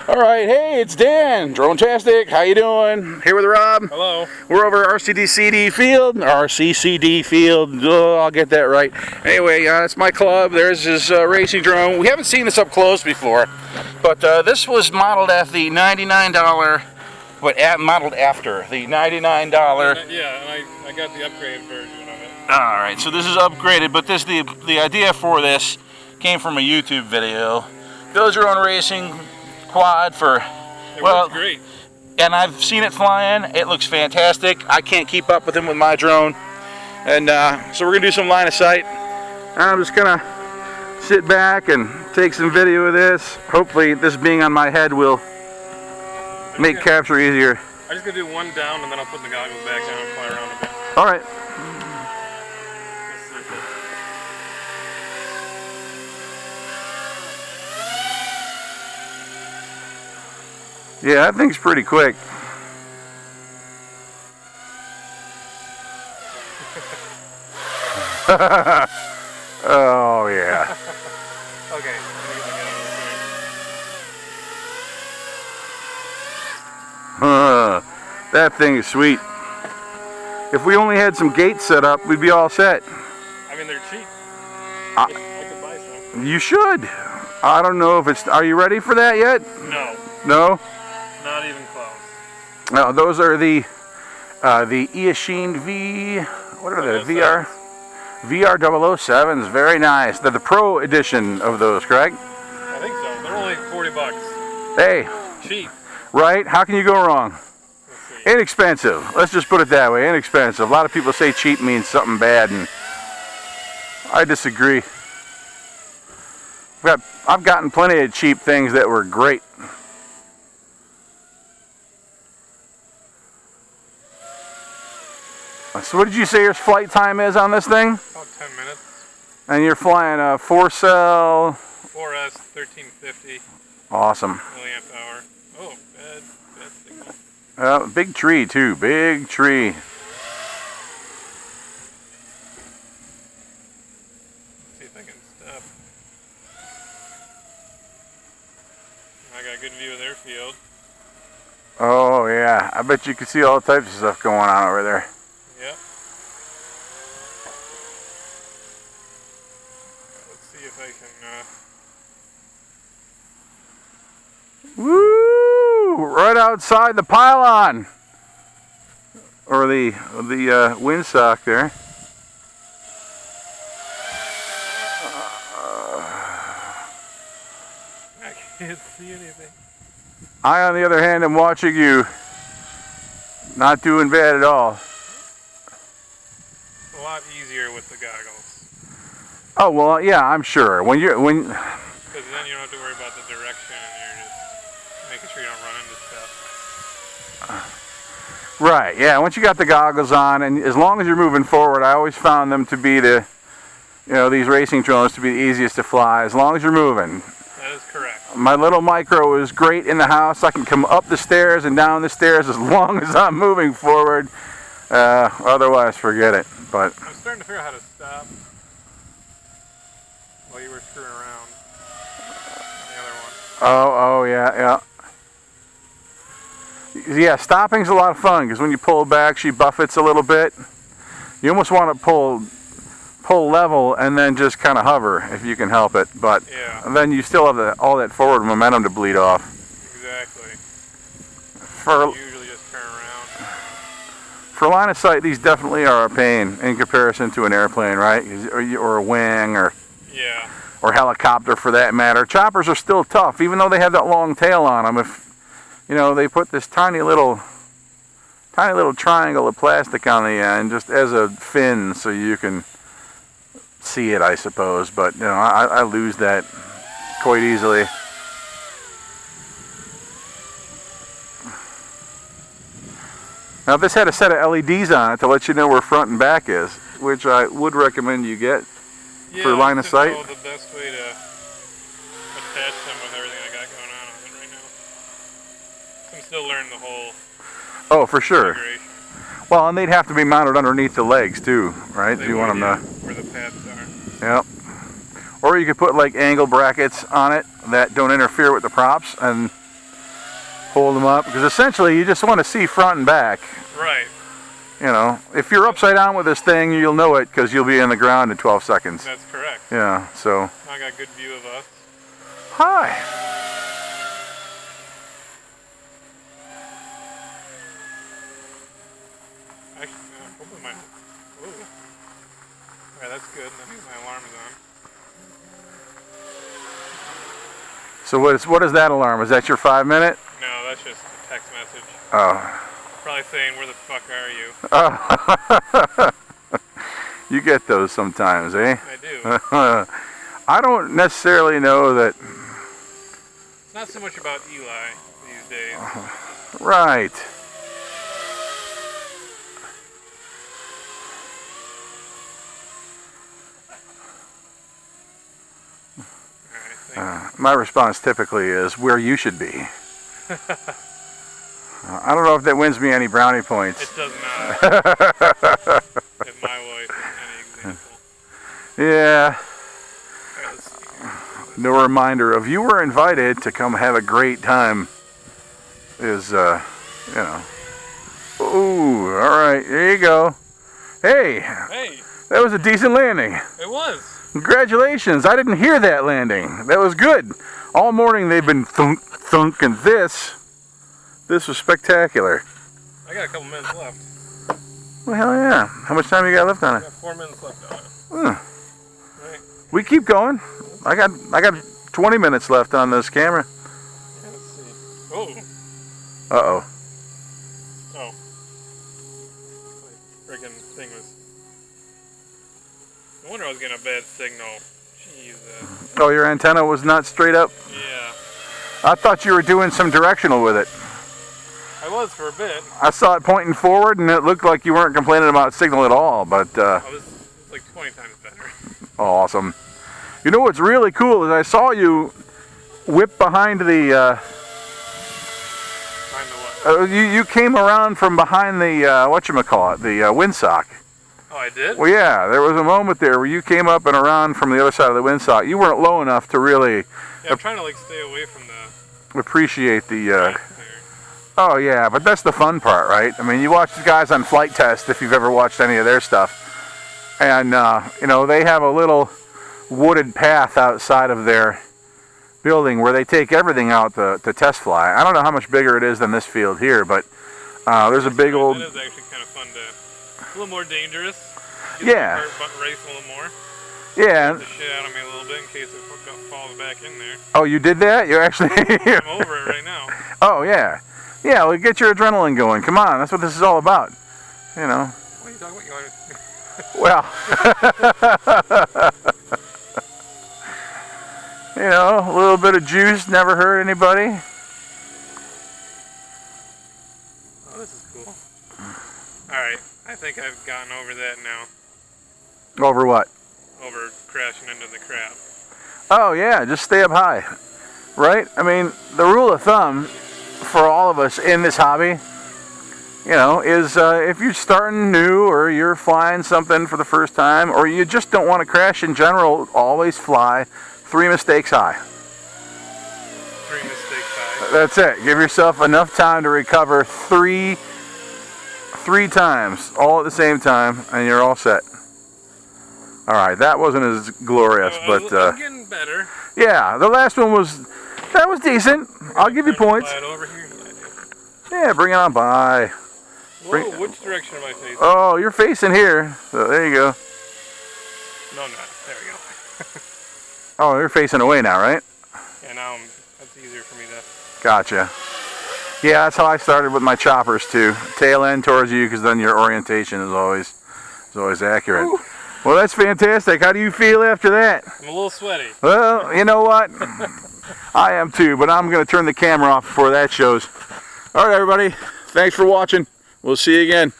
Alright, hey, it's Dan, DroneTastic. How you doing? Here with Rob. Hello. We're over at RCCD Field. RCCD Field. Oh, I'll get that right. Anyway, it's my club. There's his racing drone. We haven't seen this up close before, but this was modeled at the $99, modeled after the $99. Yeah, and I got the upgraded version of it. Alright, so this is upgraded, but the idea for this came from a YouTube video. Build your own racing quad for, it works great. And I've seen it flying. It looks fantastic. I can't keep up with him with my drone. And so we're gonna do some line of sight. I'm just gonna sit back and take some video of this. Hopefully this being on my head will make capture easier. I'm just gonna do one down and then I'll put the goggles back down and fly around a bit. All right. Yeah, that thing's pretty quick. Oh, yeah. Okay. That thing is sweet. If we only had some gates set up, we'd be all set. I mean, they're cheap. I could buy some. You should. I don't know if it's... Are you ready for that yet? No. No? Not even close. No, those are the Eachine V... What are they? VR 007s. Very nice. They're the Pro edition of those, correct? I think so. They're only $40. Hey. Cheap. Right? How can you go wrong? Inexpensive. Let's just put it that way. Inexpensive. A lot of people say cheap means something bad, and I disagree. I've gotten plenty of cheap things that were great. So what did you say your flight time is on this thing? About 10 minutes. And you're flying a 4-cell... 4S 1350. Awesome. Milliamp hour. Oh, bad signal. Big tree too. Big tree. Let's see if I can stop. I got a good view of their field. Oh yeah, I bet you can see all types of stuff going on over there. Yep. Let's see if I can... Woo! Right outside the pylon, or the windsock there. I can't see anything. I, on the other hand, am watching you. Not doing bad at all. It's a lot easier with the goggles. Oh well, yeah, I'm sure. Because then you don't have to worry about the direction, and you're just making sure you don't run into stuff. Right. Yeah. Once you got the goggles on, and as long as you're moving forward, I always found them to be these racing drones to be the easiest to fly. As long as you're moving. That is correct. My little micro is great in the house. I can come up the stairs and down the stairs as long as I'm moving forward. Otherwise, forget it. But I'm starting to figure out how to stop while you were screwing around on the other one. Oh yeah. Yeah, stopping's a lot of fun because when you pull back, she buffets a little bit. You almost want to pull level and then just kind of hover if you can help it, but yeah. Then you still have all that forward momentum to bleed off. Exactly. Usually just turn around. For line of sight, these definitely are a pain in comparison to an airplane, right? Or a wing, or or helicopter for that matter. Choppers are still tough, even though they have that long tail on them. If they put this tiny little triangle of plastic on the end just as a fin, so you can see it, I suppose, but I lose that quite easily. Now this had a set of LEDs on it to let you know where front and back is, which I would recommend you get for line of sight. Know the best way to attach them with everything I got going on with it right now. I'm still learning the whole... Oh, for sure. Well, and they'd have to be mounted underneath the legs too, right? They Do you want them to... Where the pads are. Yep. Or you could put like angle brackets on it that don't interfere with the props, and hold them up, because essentially you just want to see front and back. Right. You know, if you're upside down with this thing, you'll know it because you'll be in the ground in 12 seconds. That's correct. Yeah, so. I got a good view of us. Hi. Actually, hopefully mine. Ooh. Alright, that's good. That means my alarm is on. So what is that alarm? Is that your 5 minute? No, that's just a text message. Oh. Probably saying, where the fuck are you? Oh. You get those sometimes, eh? I do. I don't necessarily know that. It's not so much about Eli these days. Right. My response typically is where you should be. I don't know if that wins me any brownie points. It does not. If my wife is any example. Yeah. Right, let's see. No reminder of you were invited to come have a great time is, you know. Ooh, all right, there you go. Hey. Hey. That was a decent landing. It was. Congratulations. I didn't hear that landing. That was good. All morning they've been thunk, thunk, and this was spectacular. I got a couple minutes left. Well, hell yeah. How much time you got left on I it? got 4 minutes left on it. Right. We keep going. I got 20 minutes left on this camera. Yeah, let's see. Oh. Uh-oh. Oh. My friggin' thing was... No wonder I was getting a bad signal. Jesus. Oh, your antenna was not straight up? Yeah. I thought you were doing some directional with it. I was for a bit. I saw it pointing forward, and it looked like you weren't complaining about signal at all, but... It was like 20 times better. Awesome. You know what's really cool is I saw you whip behind the... Behind the what? you came around from behind the, whatchamacallit, the windsock. Oh, I did? Well, yeah, there was a moment there where you came up and around from the other side of the windsock. You weren't low enough to really... Yeah, I'm trying to like stay away from the... appreciate the... Oh, yeah, but that's the fun part, right? I mean, you watch the guys on Flight Test, if you've ever watched any of their stuff. And, you know, they have a little wooded path outside of their building where they take everything out to test fly. I don't know how much bigger it is than this field here, but there's a big old... It is actually kind of fun to... A little more dangerous. Yeah. Race a little more. Yeah. Get the shit out of me a little bit in case it falls back in there. Oh, you did that? You actually... I'm over it right now. Oh, yeah. Yeah, well, get your adrenaline going. Come on, that's what this is all about. You know. What are you talking about? Well, you know, a little bit of juice never hurt anybody. Oh, this is cool. Alright, I think I've gotten over that now. Over what? Over crashing into the crap. Oh, yeah, just stay up high. Right? I mean, the rule of thumb for all of us in this hobby, you know, is if you're starting new or you're flying something for the first time or you just don't want to crash in general, always fly 3 mistakes high. 3 mistakes high. That's it. Give yourself enough time to recover three times, all at the same time, and you're all set. All right, that wasn't as glorious, but I'm getting better. Yeah, the last one was decent. I'll give you points. Fly it over here? Yeah, I do. Yeah, bring it on by. Whoa, which direction am I facing? Oh, you're facing here. So there you go. No, I'm not. There we go. Oh, you're facing away now, right? Yeah, now that's easier for me to... Gotcha. Yeah, that's how I started with my choppers too. Tail end towards you, because then your orientation is always accurate. Ooh. Well, that's fantastic. How do you feel after that? I'm a little sweaty. Well, you know what? I am too, but I'm going to turn the camera off before that shows. All right, everybody. Thanks for watching. We'll see you again.